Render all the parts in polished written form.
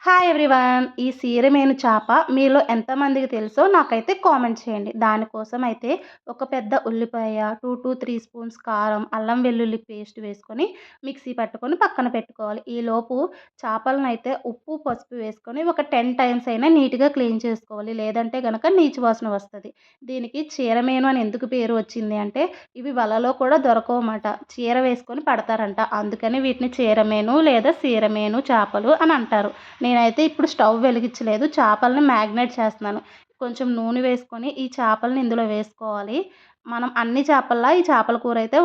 Hi everyone. ఈ సీరమేను చేప మీలో ఎంతమందికి తెలుసో నాకైతే కామెంట్ చేయండి. దానికోసం అయితే ఒక పెద్ద ఉల్లిపాయ, 2-3 స్పూన్స్ కారం, అల్లం వెల్లుల్లి పేస్ట్ వేసుకొని మిక్సీ పట్టుకొని పక్కన పెట్టుకోవాలి. ఈలోపు చేపలనైతే ఉప్పు, పసుపు వేసుకొని ఒక 10 టైమ్స్ అయినా నీట్‌గా క్లీన్ చేసుకోవాలి. లేదంటే గనక నీచు వాసన వస్తది. దీనికి చీరమేను అని ఎందుకు పేరు వచ్చింది అంటే ఇవి వలలో కూడా దొరకవుమాట. చీర వేసుకొని పడతారంట. అందుకని వీటిని చీరమేను లేదా సీరమేను చేపలు అని అంటారు. నేనైతే ఇప్పుడు స్టవ్ వెలిగించలేదు. చేపలని మ్యాగ్నేట్ చేస్తున్నాను. కొంచెం నూనె వేసుకొని ఈ చేపలని ఇందులో వేసుకోవాలి. మనం అన్ని చేపల్లా ఈ చేపల కూర అయితే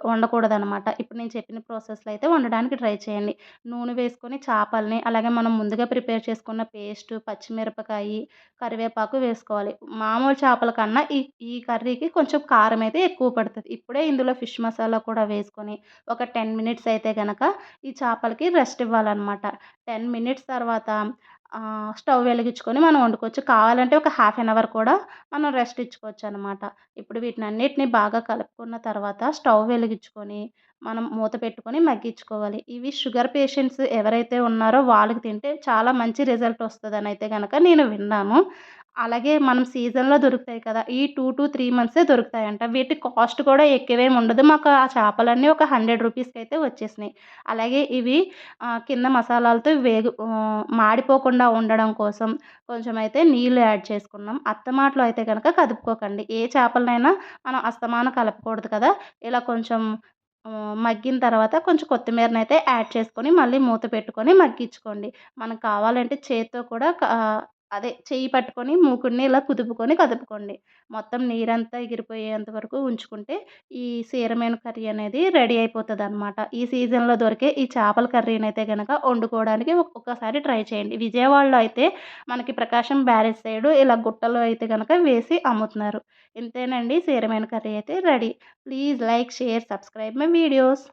వండకూడదనమాట. ఇప్పుడు నేను చెప్పిన ప్రాసెస్‌లో అయితే వండడానికి ట్రై చేయండి. నూనె వేసుకొని చేపల్ని, అలాగే మనం ముందుగా ప్రిపేర్ చేసుకున్న పేస్టు, పచ్చిమిరపకాయి, కరివేపాకు వేసుకోవాలి. మామూలు చేపల కన్నా ఈ ఈ కర్రీకి కొంచెం కారం అయితే ఎక్కువ పడతది. ఇప్పుడే ఇందులో ఫిష్ మసాలా కూడా వేసుకొని ఒక 10 మినిట్స్ అయితే గనక ఈ చేపలకి రెస్ట్ ఇవ్వాలనమాట. 10 మినిట్స్ తర్వాత స్టవ్ వెలిగించుకొని మనం వండుకోవచ్చు. కావాలంటే ఒక హాఫ్ ఎన్ అవర్ కూడా మనం రెస్ట్ ఇచ్చుకోవచ్చనమాట. ఇప్పుడు వీటినన్నిటిని బాగా కలుపుకున్న తర్వాత స్టవ్ వెలిగించుకొని మనం మూత పెట్టుకొని మగ్గించుకోవాలి. ఇవి షుగర్ పేషెంట్స్ ఎవరైతే ఉన్నారో వాళ్ళకి తింటే చాలా మంచి రిజల్ట్ వస్తదనైతే గనక నేను విన్నాను. అలాగే మనం సీజన్‌లో దొరుకుతాయి కదా! ఈ 2-3 మంత్సే దొరుకుతాయంట. వీటి కాస్ట్ కూడా ఎక్కువేమి ఉండదు. మాకు ఆ చేపలన్నీ ఒక 100 రూపీస్‌కైతే వచ్చేసినాయి. అలాగే ఇవి కింద మసాలాలతో మాడిపోకుండా ఉండడం కోసం కొంచెం అయితే నీళ్లు యాడ్ చేసుకున్నాం. అత్తమాటలో అయితే గనక కదుపుకోకండి. ఏ చేపలనైనా మనం అస్తమానం కలపకూడదు కదా! ఇలా కొంచెం మగ్గిన తర్వాత కొంచెం కొత్తిమీరనైతే యాడ్ చేసుకొని మళ్ళీ మూత పెట్టుకొని మగ్గించుకోండి. మనకు కావాలంటే చేత్తో కూడా అదే చెయ్యి పట్టుకొని మూకుడిని ఇలా కుదుపుకొని కదుపుకోండి. మొత్తం నీరంతా ఎగిరిపోయేంత వరకు ఉంచుకుంటే ఈ సీరమీన కర్రీ అనేది రెడీ అయిపోతదనమాట. ఈ సీజన్‌లో దొరికే ఈ చేపల కర్రీనైతే గనక వండుకోవడానికి ఒక్కసారి ట్రై చేయండి. విజయవాడలో అయితే మనకి ప్రకాశం బ్యారేజ్ సైడు ఇలా గుట్టలో అయితే గనక వేసి అమ్ముతున్నారు. ఇంతేనండి, సీరమీన కర్రీ అయితే ready. Please like, share, subscribe my videos.